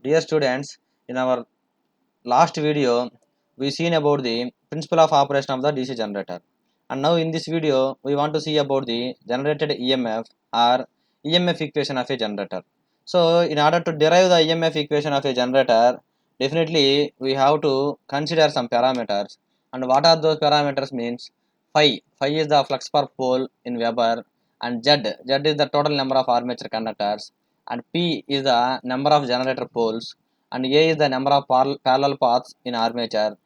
Dear students, in our last video, we seen about the principle of operation of the DC generator. And now in this video, we want to see about the generated EMF or EMF equation of a generator. So in order to derive the EMF equation of a generator, definitely we have to consider some parameters. And what are those parameters means? Phi is the flux per pole in Weber, and Z is the total number of armature conductors, and P is the number of generator poles, and A is the number of parallel paths in armature,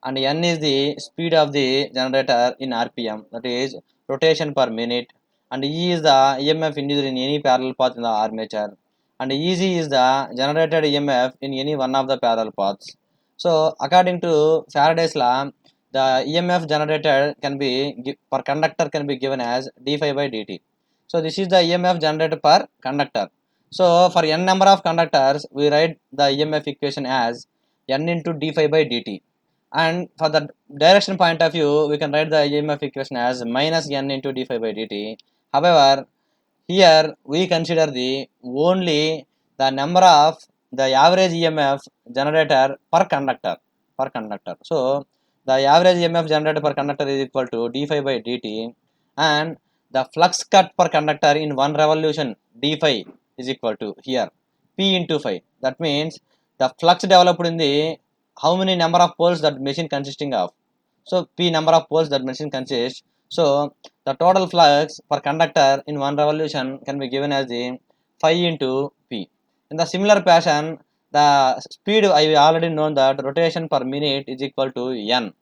and N is the speed of the generator in RPM, that is rotation per minute, and E is the EMF induced in any parallel path in the armature, and EZ is the generated EMF in any one of the parallel paths. So according to Faraday's law, the EMF generated can be per conductor can be given as d phi by dt. So this is the EMF generated per conductor. So for n number of conductors, we write the EMF equation as n into d phi by dt. And for the direction point of view, we can write the EMF equation as minus n into d phi by dt. However, here we consider the only the number of the average EMF generator per conductor. So the average EMF generated per conductor is equal to d phi by dt, and the flux cut per conductor in one revolution d phi is equal to here p into phi. That means the flux developed in the how many number of poles that machine consisting of. So p number of poles that machine consists. So the total flux per conductor in one revolution can be given as the phi into p. In the similar fashion, the speed I already known that rotation per minute is equal to n.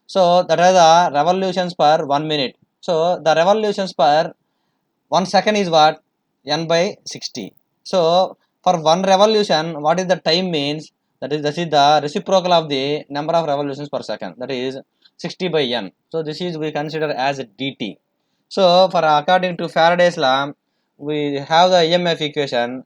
So that is the revolutions per 1 minute. So the revolutions per 1 second is what? N by 60. So for one revolution, what is the time means? That is the reciprocal of the number of revolutions per second. That is 60 by n. So this is we consider as dt. So for according to Faraday's law, we have the EMF equation.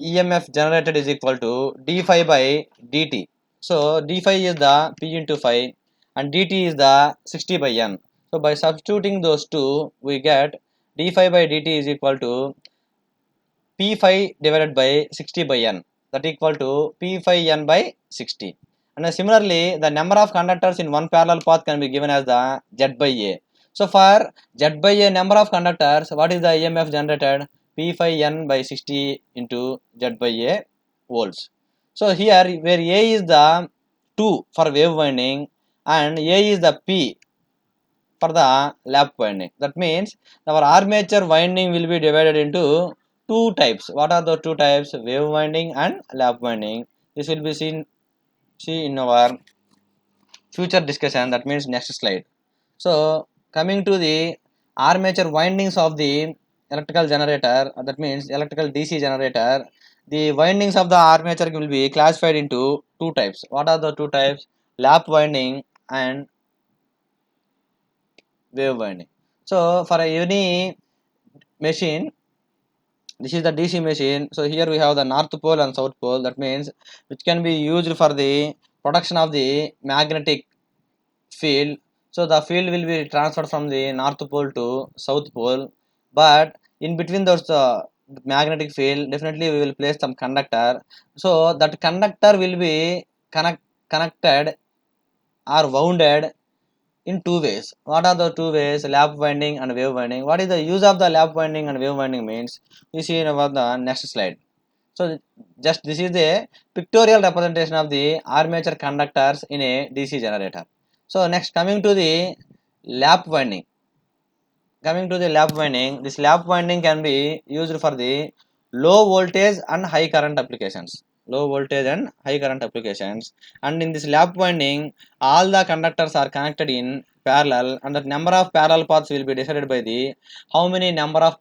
EMF generated is equal to d phi by dt. So d phi is the p into phi, and dt is the 60 by n. So by substituting those two, we get d phi by dt is equal to p phi divided by 60 by n, that equal to p phi n by 60. And similarly, the number of conductors in one parallel path can be given as the Z by A. So for Z by A number of conductors, what is the EMF generated? P phi n by 60 into Z by A volts. So here where A is the 2 for wave winding and A is the P for the lap winding. That means our armature winding will be divided into two types. What are the two types? Wave winding and lap winding. This will be see in our future discussion. That means next slide. So coming to the armature windings of the electrical generator, that means electrical DC generator. The windings of the armature will be classified into two types. What are the two types? Lap winding and wave winding. So for any machine, this is the DC machine. So here we have the north pole and south pole. That means which can be used for the production of the magnetic field. So the field will be transferred from the north pole to south pole, but in between those magnetic field, definitely we will place some conductor. So that conductor will be connected or wounded in two ways. What are the two ways? Lap winding and wave winding. What is the use of the lap winding and wave winding means? We see in about the next slide. So just this is the pictorial representation of the armature conductors in a DC generator. So next coming to the lap winding. Coming to the lap winding, this lap winding can be used for the low voltage and high current applications. Low voltage and high current applications. And in this lap winding, all the conductors are connected in parallel, and the number of parallel paths will be decided by the how many number of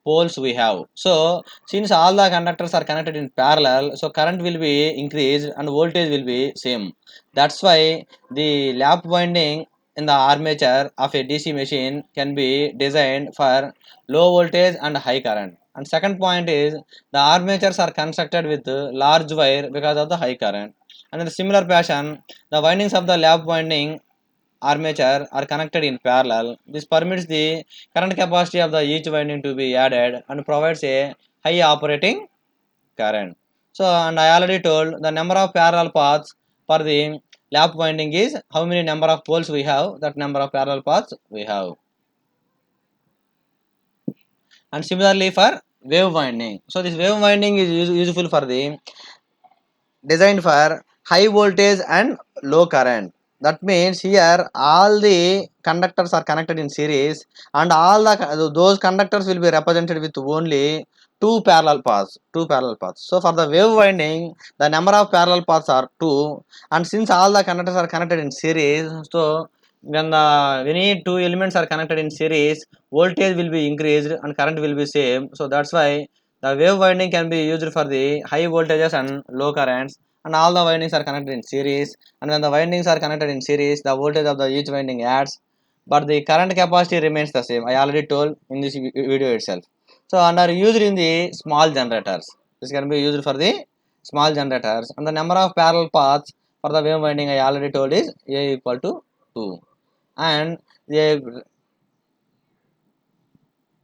poles we have. So since all the conductors are connected in parallel, so current will be increased and voltage will be same. That's why the lap winding in the armature of a DC machine can be designed for low voltage and high current. And second point is the armatures are constructed with large wire because of the high current. And in a similar fashion, the windings of the lap winding armature are connected in parallel. This permits the current capacity of the each winding to be added and provides a high operating current. So and I already told the number of parallel paths for the lap winding is how many number of poles we have, that number of parallel paths we have. And similarly for wave winding, so this wave winding is useful for the designed for high voltage and low current. That means here all the conductors are connected in series, and all the those conductors will be represented with only two parallel paths. Two parallel paths. So for the wave winding, the number of parallel paths are two, and since all the conductors are connected in series, so when any two elements are connected in series, voltage will be increased and current will be same. So that's why the wave winding can be used for the high voltages and low currents, and all the windings are connected in series. And when the windings are connected in series, the voltage of the each winding adds, but the current capacity remains the same. I already told in this video itself. So and are used in the small generators. This can be used for the small generators, and the number of parallel paths for the wave winding I already told is A equal to 2. And the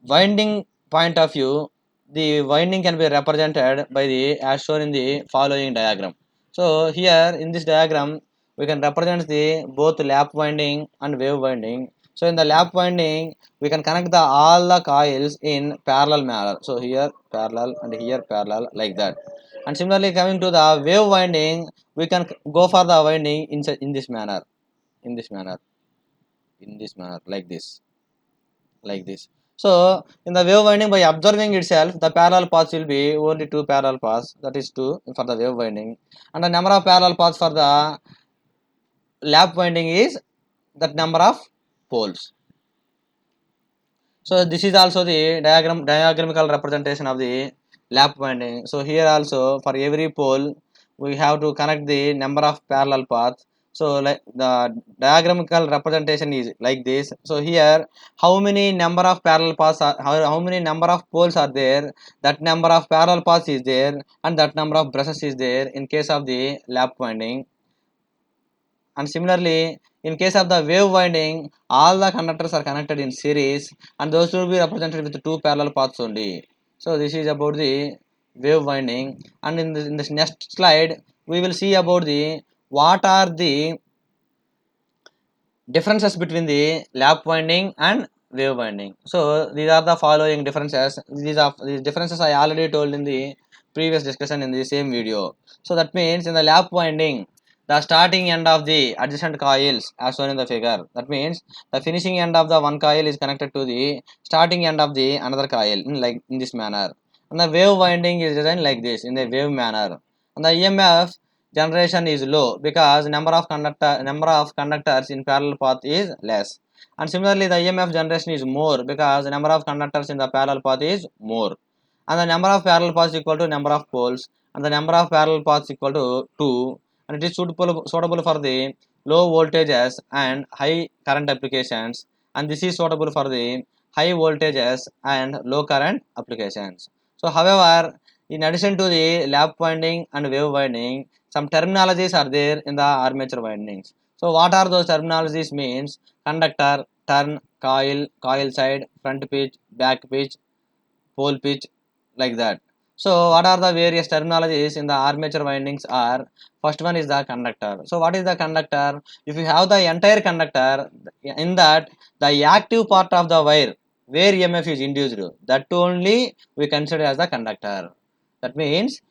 winding point of view, the winding can be represented by the as shown in the following diagram. So here in this diagram we can represent the both lap winding and wave winding. So in the lap winding we can connect the all the coils in parallel manner. So here parallel and here parallel, like that. And similarly coming to the wave winding, we can go for the winding in this manner, in this manner, in this manner, like this, like this. So in the wave winding, by observing itself, the parallel paths will be only two parallel paths, that is two for the wave winding, and the number of parallel paths for the lap winding is that number of poles. So this is also the diagramical representation of the lap winding. So here also for every pole we have to connect the number of parallel paths. So like the diagramical representation is like this. So here how many number of parallel paths are, how many number of poles are there, that number of parallel paths is there, and that number of brushes is there in case of the lap winding. And similarly in case of the wave winding, all the conductors are connected in series, and those will be represented with two parallel paths only. So this is about the wave winding. And in this next slide we will see about the what are the differences between the lap winding and wave winding. So these are the following differences. These differences I already told in the previous discussion in the same video. So that means in the lap winding, the starting end of the adjacent coils as shown in the figure. That means the finishing end of the one coil is connected to the starting end of the another coil like in this manner. And the wave winding is designed like this in a wave manner. And the EMF generation is low because number of conductors in parallel path is less. And similarly the EMF generation is more because the number of conductors in the parallel path is more. And the number of parallel paths equal to number of poles, and the number of parallel paths equal to 2. And it is suitable for the low voltages and high current applications, and this is suitable for the high voltages and low current applications. So however, in addition to the lap winding and wave winding, some terminologies are there in the armature windings. So what are those terminologies means? Conductor, turn, coil, coil side, front pitch, back pitch, pole pitch, like that. So what are the various terminologies in the armature windings are? First one is the conductor. So what is the conductor? If you have the entire conductor, in that the active part of the wire where EMF is induced, that only we consider as the conductor. That means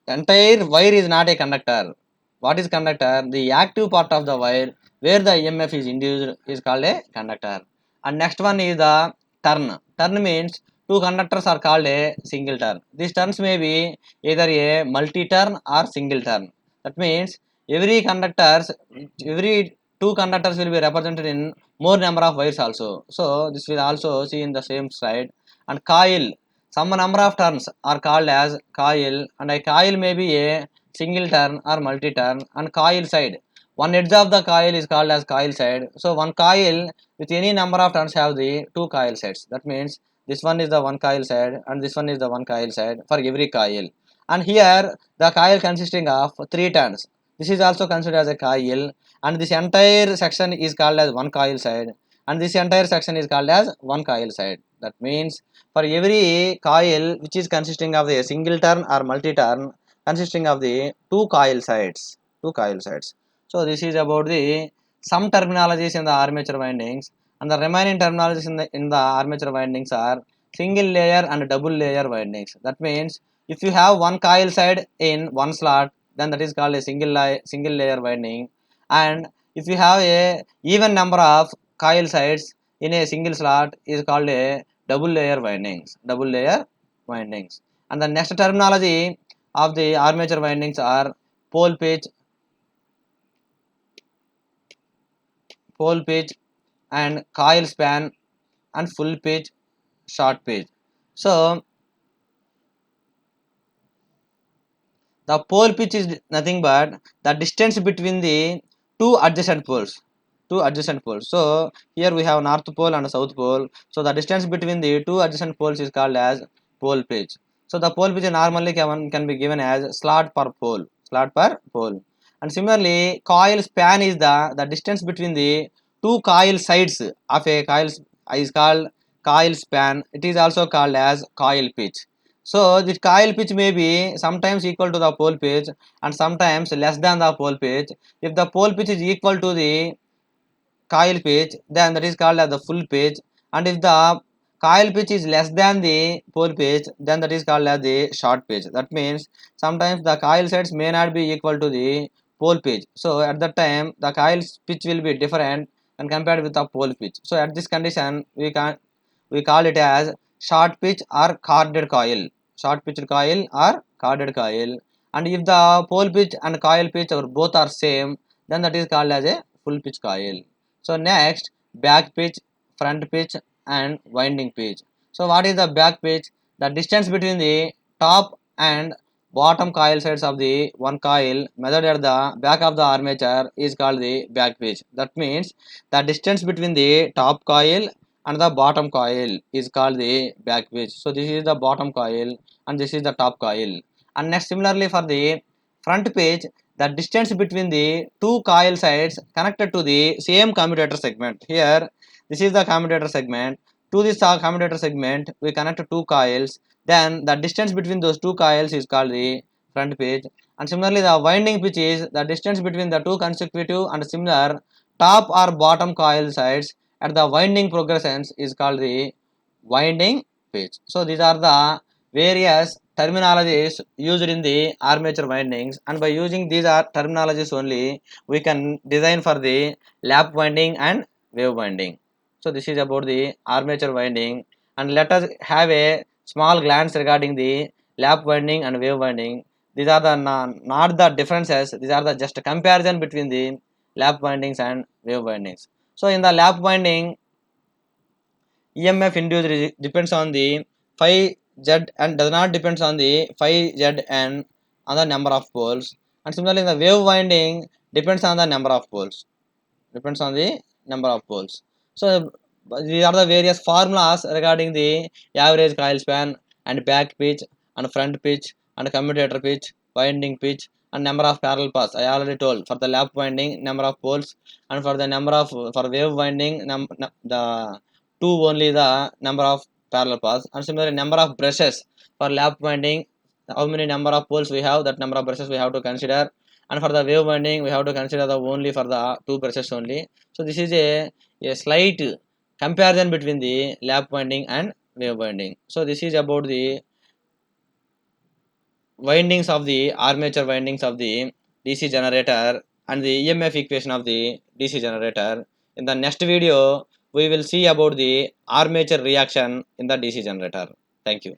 entire wire is not a conductor. What is conductor? The active part of the wire where the EMF is induced is called a conductor. And next one is the turn. Turn means two conductors are called a single turn. These turns may be either a multi-turn or single turn. That means every two conductors will be represented in more number of wires also. So this will also see in the same slide. And coil, some number of turns are called as coil, and a coil may be a single turn or multi-turn. And coil side, one edge of the coil is called as coil side. So one coil with any number of turns have the two coil sides. That means this one is the one coil side and this one is the one coil side for every coil. And here the coil consisting of three turns. This is also considered as a coil, and this entire section is called as one coil side, and this entire section is called as one coil side. That means for every coil which is consisting of a single turn or multi-turn consisting of the two coil sides. So this is about the some terminologies in the armature windings, and the remaining terminologies in the armature windings are single layer and double layer windings. That means if you have one coil side in one slot, then that is called a single layer winding, and if you have a even number of coil sides in a single slot is called a double layer windings. And the next terminology of the armature windings are pole pitch, and coil span, and full pitch, short pitch. So the pole pitch is nothing but the distance between the two adjacent poles. So here we have north pole and south pole. So the distance between the two adjacent poles is called as pole pitch. So the pole pitch normally can be given as slot per pole. And similarly, coil span is the distance between the two coil sides of a coil is called coil span. It is also called as coil pitch. So the coil pitch may be sometimes equal to the pole pitch and sometimes less than the pole pitch. If the pole pitch is equal to the coil pitch, then that is called as the full pitch, and if the coil pitch is less than the pole pitch, then that is called as the short pitch. That means sometimes the coil sides may not be equal to the pole pitch. So at that time the coil pitch will be different and compared with the pole pitch. So at this condition we call it as short pitch or corded coil. And if the pole pitch and coil pitch or both are same, then that is called as a full pitch coil. So next, back pitch, front pitch, and winding pitch. So what is the back pitch? The distance between the top and bottom coil sides of the one coil measured at the back of the armature is called the back pitch. That means the distance between the top coil and the bottom coil is called the back pitch. So this is the bottom coil and this is the top coil. And next, similarly for the front pitch, the distance between the two coil sides connected to the same commutator segment. Here this is the commutator segment. To this commutator segment we connect two coils, then the distance between those two coils is called the front pitch. And similarly the winding pitch is the distance between the two consecutive and similar top or bottom coil sides at the winding progressions is called the winding pitch. So these are the various terminologies used in the armature windings, and by using these terminologies only we can design for the lap winding and wave winding. So this is about the armature winding, and let us have a small glance regarding the lap winding and wave winding. These are the not the differences, these are the just comparison between the lap windings and wave windings. So in the lap winding, EMF induced depends on the phi z and does not depends on the phi z and on the number of poles. And similarly, the wave winding depends on the number of poles. So these are the various formulas regarding the average coil span and back pitch and front pitch and commutator pitch, winding pitch, and number of parallel paths. I already told for the lap winding number of poles, and for the number of for wave winding the two only the number of parallel paths, and similarly number of brushes for lap winding, how many number of poles we have, that number of brushes we have to consider, and for the wave winding we have to consider the only for the two brushes only. So this is a slight comparison between the lap winding and wave winding. So this is about the windings of the armature windings of the DC generator and the EMF equation of the DC generator. In the next video we will see about the armature reaction in the DC generator. Thank you.